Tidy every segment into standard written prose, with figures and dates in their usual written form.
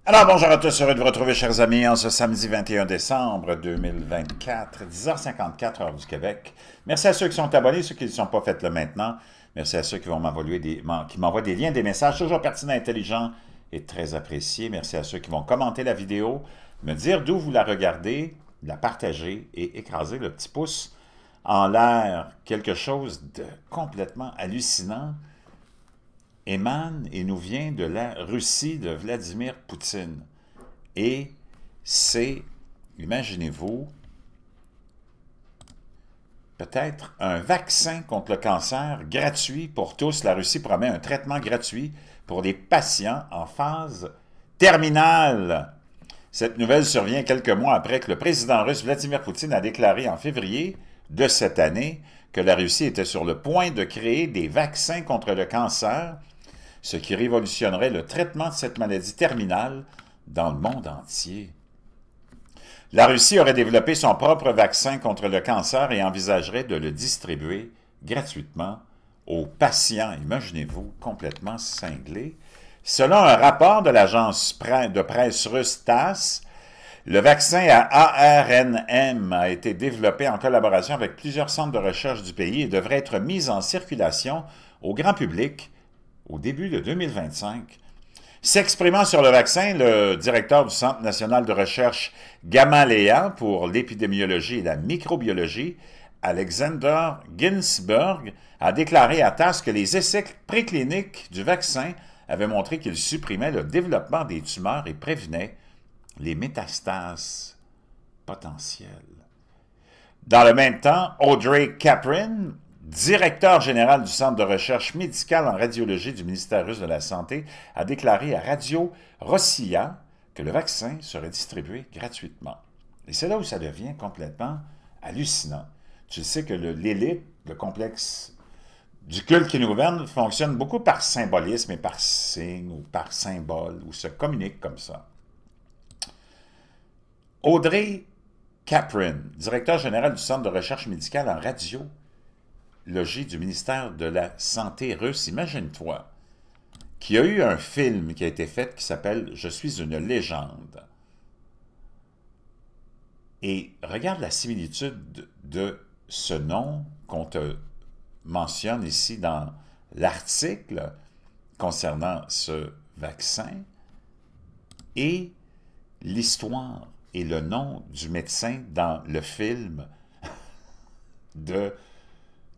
Alors, bonjour à tous, heureux de vous retrouver, chers amis, en ce samedi 21 décembre 2024, 10h54, heure du Québec. Merci à ceux qui sont abonnés, ceux qui ne sont pas, faites-le maintenant. Merci à ceux qui m'envoient des liens, des messages toujours pertinents, intelligents et très appréciés. Merci à ceux qui vont commenter la vidéo, me dire d'où vous la regardez, la partager et écraser le petit pouce en l'air. Quelque chose de complètement hallucinant émane et nous vient de la Russie de Vladimir Poutine. Et c'est, imaginez-vous, peut-être un vaccin contre le cancer gratuit pour tous. La Russie promet un traitement gratuit pour les patients en phase terminale. Cette nouvelle survient quelques mois après que le président russe Vladimir Poutine a déclaré en février de cette année que la Russie était sur le point de créer des vaccins contre le cancer, ce qui révolutionnerait le traitement de cette maladie terminale dans le monde entier. La Russie aurait développé son propre vaccin contre le cancer et envisagerait de le distribuer gratuitement aux patients. Imaginez-vous, complètement cinglé. Selon un rapport de l'agence de presse russe TASS, le vaccin à ARNM a été développé en collaboration avec plusieurs centres de recherche du pays et devrait être mis en circulation au grand public au début de 2025. S'exprimant sur le vaccin, le directeur du Centre national de recherche Gamaleya pour l'épidémiologie et la microbiologie, Alexander Ginsberg, a déclaré à TASS que les essais précliniques du vaccin avaient montré qu'il supprimait le développement des tumeurs et prévenait les métastases potentielles. Dans le même temps, Audrey Kaprin, directeur général du Centre de recherche médicale en radiologie du ministère russe de la Santé, a déclaré à Radio Rossiya que le vaccin serait distribué gratuitement. Et c'est là où ça devient complètement hallucinant. Tu sais que l'élite, le complexe du culte qui nous gouverne, fonctionne beaucoup par symbolisme et par signe ou par symbole, ou se communique comme ça. Audrey Kaprin, directeur général du Centre de recherche médicale en radiologie du ministère de la Santé russe, imagine-toi, qu'il y a eu un film qui a été fait qui s'appelle « Je suis une légende ». Et regarde la similitude de ce nom qu'on te mentionne ici dans l'article concernant ce vaccin et l'histoire et le nom du médecin dans le film de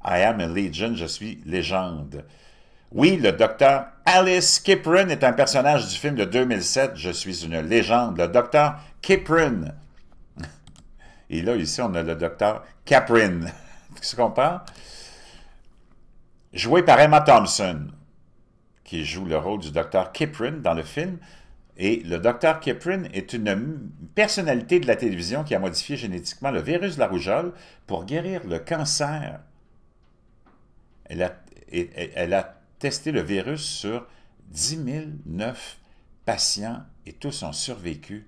I am a legend, je suis légende. Oui, le docteur Alice Kiprin est un personnage du film de 2007, Je suis une légende. Le docteur Kiprin. Et là, ici, on a le docteur Kaprin. Tu comprends? Joué par Emma Thompson, qui joue le rôle du docteur Kiprin dans le film. Et le docteur Kiprin est une personnalité de la télévision qui a modifié génétiquement le virus de la rougeole pour guérir le cancer. Elle a testé le virus sur 10 009 patients et tous ont survécu.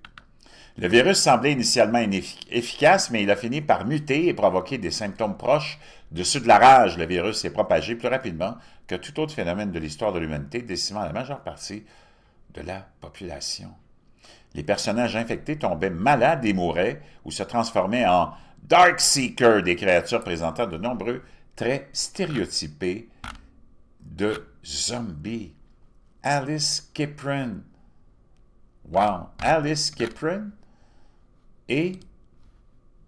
Le virus semblait initialement efficace, mais il a fini par muter et provoquer des symptômes proches de ceux de la rage. Le virus s'est propagé plus rapidement que tout autre phénomène de l'histoire de l'humanité, décimant la majeure partie de la population. Les personnages infectés tombaient malades et mouraient ou se transformaient en Darkseeker, des créatures présentant de nombreux traits stéréotypés de zombies. Alice Kiprin. Wow! Alice Kiprin et,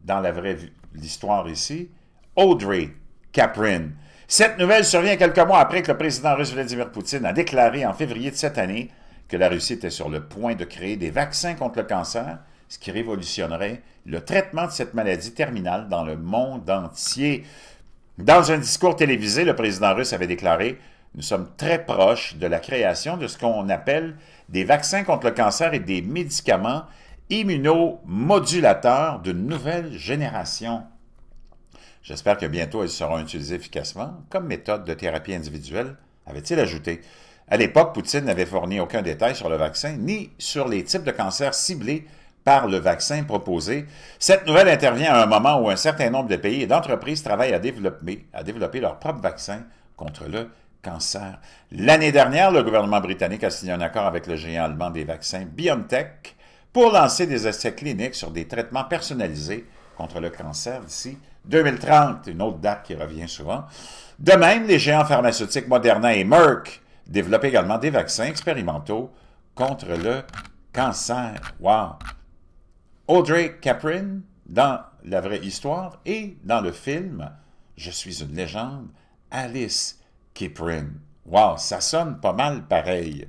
dans la vraie l'histoire ici, Audrey Kaprin. Cette nouvelle survient quelques mois après que le président russe Vladimir Poutine a déclaré en février de cette année que la Russie était sur le point de créer des vaccins contre le cancer, ce qui révolutionnerait le traitement de cette maladie terminale dans le monde entier. Dans un discours télévisé, le président russe avait déclaré « Nous sommes très proches de la création de ce qu'on appelle des vaccins contre le cancer et des médicaments immunomodulateurs d'une nouvelle génération. J'espère que bientôt ils seront utilisés efficacement comme méthode de thérapie individuelle », avait-il ajouté. À l'époque, Poutine n'avait fourni aucun détail sur le vaccin, ni sur les types de cancers ciblés par le vaccin proposé. Cette nouvelle intervient à un moment où un certain nombre de pays et d'entreprises travaillent à développer leur propre vaccin contre le cancer. L'année dernière, le gouvernement britannique a signé un accord avec le géant allemand des vaccins BioNTech pour lancer des essais cliniques sur des traitements personnalisés contre le cancer d'ici 2030, une autre date qui revient souvent. De même, les géants pharmaceutiques Moderna et Merck développent également des vaccins expérimentaux contre le cancer. Wow! Audrey Hepburn, dans la vraie histoire, et dans le film « Je suis une légende », Alice Hepburn. Wow, ça sonne pas mal pareil.